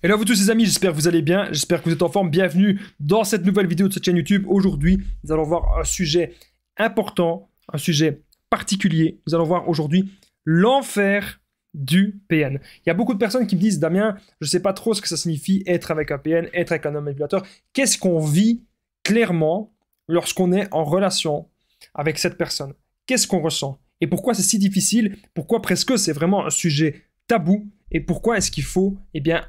Hello à vous tous les amis, j'espère que vous allez bien, j'espère que vous êtes en forme. Bienvenue dans cette nouvelle vidéo de cette chaîne YouTube. Aujourd'hui, nous allons voir un sujet important, un sujet particulier. Nous allons voir aujourd'hui l'enfer du PN. Il y a beaucoup de personnes qui me disent, Damien, je ne sais pas trop ce que ça signifie être avec un PN, être avec un homme manipulateur. Qu'est-ce qu'on vit clairement lorsqu'on est en relation avec cette personne? Qu'est-ce qu'on ressent? Et pourquoi c'est si difficile? Pourquoi presque c'est vraiment un sujet tabou? Et pourquoi est-ce qu'il faut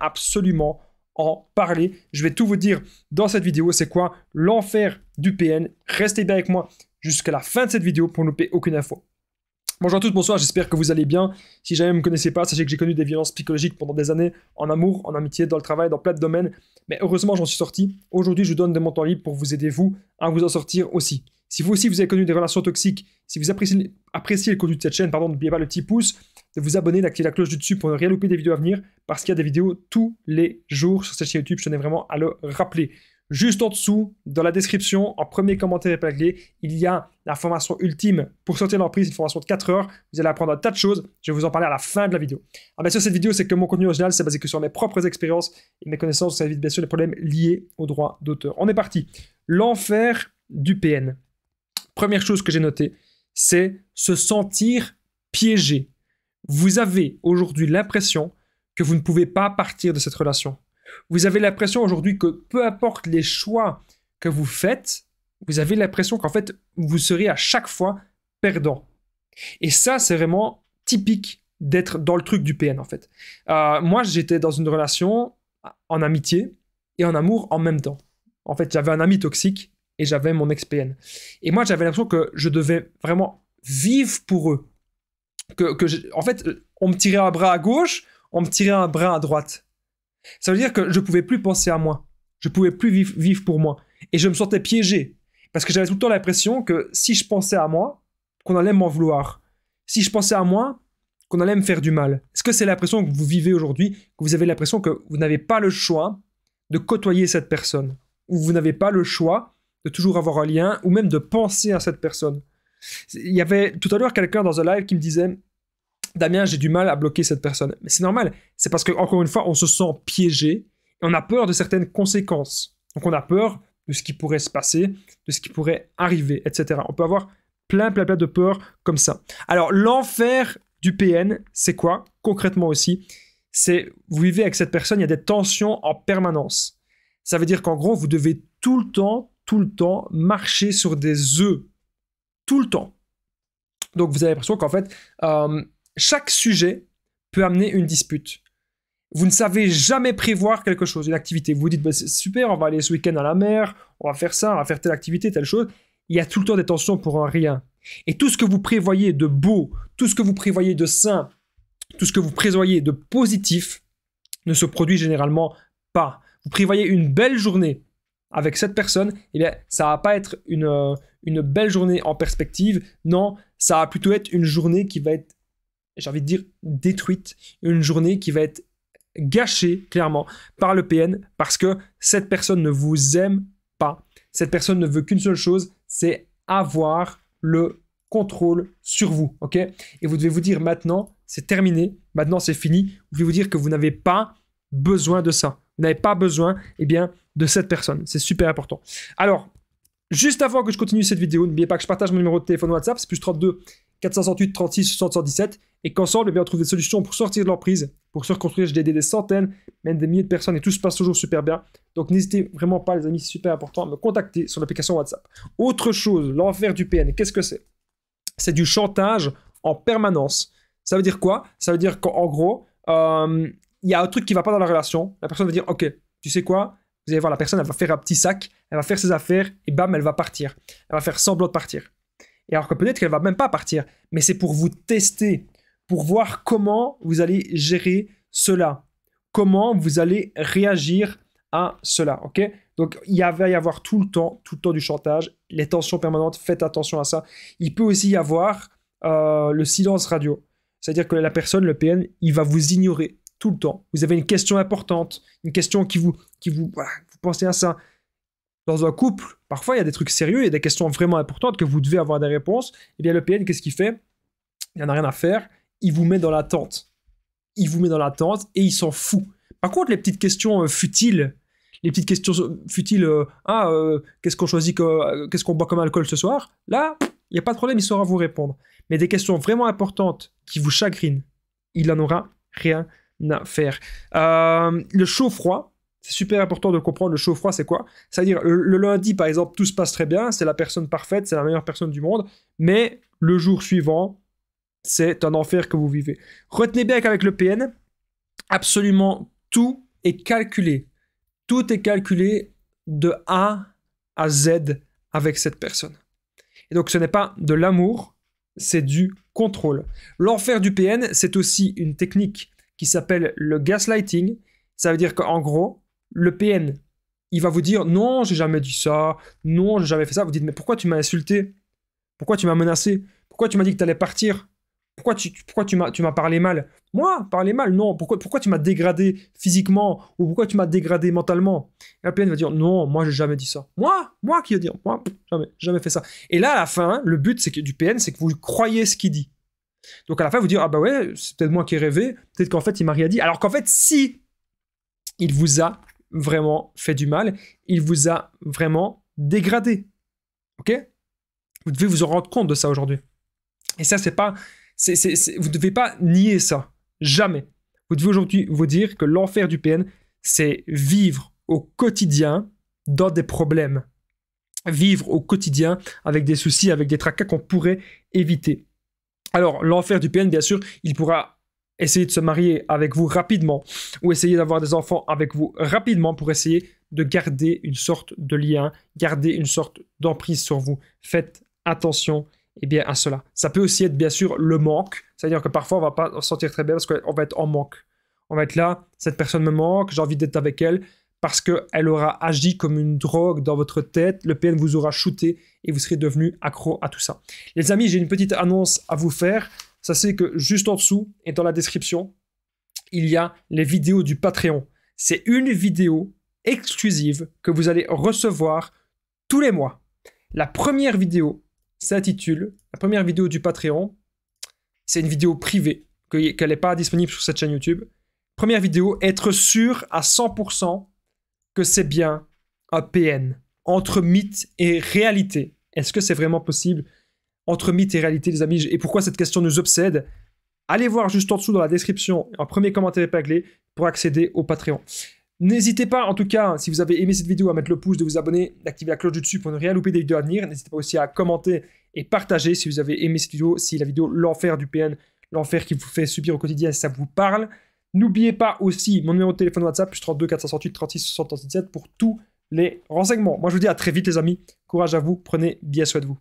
absolument en parler? Je vais tout vous dire dans cette vidéo. C'est quoi l'enfer du PN? Restez bien avec moi jusqu'à la fin de cette vidéo pour ne louper aucune info. Bonjour à tous, bonsoir, j'espère que vous allez bien. Si jamais vous ne me connaissez pas, sachez que j'ai connu des violences psychologiques pendant des années, en amour, en amitié, dans le travail, dans plein de domaines. Mais heureusement, j'en suis sorti. Aujourd'hui, je vous donne de mon temps libre pour vous aider, vous, à vous en sortir aussi. Si vous aussi, vous avez connu des relations toxiques, si vous appréciez le contenu de cette chaîne, n'oubliez pas le petit pouce, de vous abonner, d'activer la cloche du dessus pour ne rien louper des vidéos à venir, parce qu'il y a des vidéos tous les jours sur cette chaîne YouTube, je tenais vraiment à le rappeler. Juste en dessous, dans la description, en premier commentaire épinglé, il y a la formation ultime pour sortir de l'emprise, une formation de 4 heures. Vous allez apprendre un tas de choses, je vais vous en parler à la fin de la vidéo. Alors bien sûr, cette vidéo, c'est que mon contenu original, c'est basé que sur mes propres expériences et mes connaissances, ça évite bien sûr les problèmes liés aux droits d'auteur. On est parti. L'enfer du PN. Première chose que j'ai notée, c'est se sentir piégé. Vous avez aujourd'hui l'impression que vous ne pouvez pas partir de cette relation. Vous avez l'impression aujourd'hui que peu importe les choix que vous faites, vous avez l'impression qu'en fait, vous serez à chaque fois perdant. Et ça, c'est vraiment typique d'être dans le truc du PN, en fait. Moi, j'étais dans une relation en amitié et en amour en même temps. En fait, j'avais un ami toxique et j'avais mon ex-PN. Et moi, j'avais l'impression que je devais vraiment vivre pour eux. En fait, on me tirait un bras à gauche, on me tirait un bras à droite. Ça veut dire que je ne pouvais plus penser à moi. Je ne pouvais plus vivre pour moi. Et je me sentais piégé. Parce que j'avais tout le temps l'impression que si je pensais à moi, qu'on allait m'en vouloir. Si je pensais à moi, qu'on allait me faire du mal. Est-ce que c'est l'impression que vous vivez aujourd'hui, que vous avez l'impression que vous n'avez pas le choix de côtoyer cette personne? Ou vous n'avez pas le choix de toujours avoir un lien, ou même de penser à cette personne? Il y avait tout à l'heure quelqu'un dans un live qui me disait « Damien, j'ai du mal à bloquer cette personne. » Mais c'est normal, c'est parce qu'encore une fois, on se sent piégé et on a peur de certaines conséquences. Donc on a peur de ce qui pourrait se passer, de ce qui pourrait arriver, etc. On peut avoir plein de peurs comme ça. Alors l'enfer du PN, c'est quoi? Concrètement aussi, c'est vous vivez avec cette personne, il y a des tensions en permanence. Ça veut dire qu'en gros, vous devez tout le temps marcher sur des œufs. Tout le temps. Donc vous avez l'impression qu'en fait, chaque sujet peut amener une dispute. Vous ne savez jamais prévoir quelque chose, une activité. Vous vous dites, bah, c'est super, on va aller ce week-end à la mer, on va faire ça, on va faire telle activité, telle chose. Il y a tout le temps des tensions pour un rien. Et tout ce que vous prévoyez de beau, tout ce que vous prévoyez de sain, tout ce que vous prévoyez de positif ne se produit généralement pas. Vous prévoyez une belle journée avec cette personne, eh bien, ça va pas être une belle journée en perspective. Non, ça va plutôt être une journée qui va être, j'ai envie de dire, détruite. Une journée qui va être gâchée, clairement, par le PN, parce que cette personne ne vous aime pas. Cette personne ne veut qu'une seule chose, c'est avoir le contrôle sur vous, ok? Et vous devez vous dire, maintenant, c'est terminé, maintenant, c'est fini. Vous devez vous dire que vous n'avez pas besoin de ça. Vous n'avez pas besoin, eh bien, de cette personne. C'est super important. Alors, juste avant que je continue cette vidéo, n'oubliez pas que je partage mon numéro de téléphone WhatsApp, c'est plus 32 468 36 117, et qu'ensemble, eh bien, on trouve des solutions pour sortir de l'emprise, pour se reconstruire. J'ai aidé des centaines, même des milliers de personnes, et tout se passe toujours super bien. Donc, n'hésitez vraiment pas, les amis, c'est super important, à me contacter sur l'application WhatsApp. Autre chose, l'enfer du PN, qu'est-ce que c'est? C'est du chantage en permanence. Ça veut dire quoi? Ça veut dire qu'en gros, il y a un truc qui ne va pas dans la relation. La personne va dire, ok, tu sais quoi? Vous allez voir, la personne, elle va faire un petit sac, elle va faire ses affaires, et bam, elle va partir. Elle va faire semblant de partir. Et alors que peut-être qu'elle va même pas partir, mais c'est pour vous tester, pour voir comment vous allez gérer cela, comment vous allez réagir à cela, ok? Donc, va y avoir tout le temps du chantage, les tensions permanentes, faites attention à ça. Il peut aussi y avoir le silence radio. C'est-à-dire que la personne, le PN, il va vous ignorer tout le temps. Vous avez une question importante, une question vous pensez à ça. Dans un couple, parfois il y a des trucs sérieux, il y a des questions vraiment importantes que vous devez avoir des réponses. Eh bien le PN, qu'est-ce qu'il fait? Il n'en a rien à faire, il vous met dans l'attente. Il vous met dans l'attente et il s'en fout. Par contre, les petites questions futiles, qu'est-ce qu'on choisit, qu'est-ce qu'on boit comme alcool ce soir? Là, il n'y a pas de problème, il saura vous répondre. Mais des questions vraiment importantes qui vous chagrinent, il n'en aura rien à faire. Le chaud-froid, c'est super important de comprendre. Le chaud-froid, c'est quoi? C'est-à-dire, le lundi, par exemple, tout se passe très bien, c'est la personne parfaite, c'est la meilleure personne du monde, mais le jour suivant, c'est un enfer que vous vivez. Retenez bien qu'avec le PN, absolument tout est calculé. Tout est calculé de A à Z avec cette personne. Et donc, ce n'est pas de l'amour, c'est du contrôle. L'enfer du PN, c'est aussi une technique qui s'appelle le gaslighting. Ça veut dire qu'en gros, le PN, il va vous dire « Non, j'ai jamais dit ça. Non, j'ai jamais fait ça. » Vous dites « Mais pourquoi tu m'as insulté? Pourquoi tu m'as menacé? Pourquoi tu m'as dit que tu allais partir? Pourquoi tu m'as parlé mal? Moi, parler mal, non. Pourquoi tu m'as dégradé physiquement? Ou pourquoi tu m'as dégradé mentalement? » Et la PN va dire « Non, moi, j'ai jamais dit ça. » Moi qui veux dire? Moi, jamais fait ça. Et là, à la fin, le but du PN, c'est que vous croyez ce qu'il dit. Donc à la fin, vous dire « Ah bah ouais, c'est peut-être moi qui ai rêvé. Peut-être qu'en fait, il m'a rien dit. » Alors qu'en fait, si il vous a vraiment fait du mal, il vous a vraiment dégradé. Ok? Vous devez vous en rendre compte de ça aujourd'hui. Et ça, c'est pas... vous ne devez pas nier ça. Jamais. Vous devez aujourd'hui vous dire que l'enfer du PN, c'est vivre au quotidien dans des problèmes. Vivre au quotidien avec des soucis, avec des tracas qu'on pourrait éviter. Alors, l'enfer du PN, bien sûr, il pourra essayer de se marier avec vous rapidement ou essayer d'avoir des enfants avec vous rapidement pour essayer de garder une sorte de lien, garder une sorte d'emprise sur vous. Faites attention à cela. Ça peut aussi être bien sûr le manque, c'est-à-dire que parfois on va pas se sentir très bien parce qu'on va être en manque. On va être là, cette personne me manque, j'ai envie d'être avec elle parce qu'elle aura agi comme une drogue dans votre tête, le PN vous aura shooté et vous serez devenu accro à tout ça. Les amis, j'ai une petite annonce à vous faire. Ça c'est que juste en dessous et dans la description, il y a les vidéos du Patreon. C'est une vidéo exclusive que vous allez recevoir tous les mois. La première vidéo s'intitule, la première vidéo du Patreon, c'est une vidéo privée, qu'elle n'est pas disponible sur cette chaîne YouTube. Première vidéo, être sûr à 100% que c'est bien un PN. Entre mythe et réalité. Est-ce que c'est vraiment possible? Entre mythe et réalité, les amis, et pourquoi cette question nous obsède? Allez voir juste en dessous dans la description, un premier commentaire épinglé pour accéder au Patreon. N'hésitez pas, en tout cas, si vous avez aimé cette vidéo, à mettre le pouce, de vous abonner, d'activer la cloche du dessus pour ne rien louper des vidéos à venir. N'hésitez pas aussi à commenter et partager si vous avez aimé cette vidéo, si la vidéo l'enfer du PN, l'enfer qui vous fait subir au quotidien, si ça vous parle. N'oubliez pas aussi mon numéro de téléphone WhatsApp, plus 32 468 36 67 pour tous les renseignements. Moi, je vous dis à très vite, les amis. Courage à vous, prenez bien soin de vous.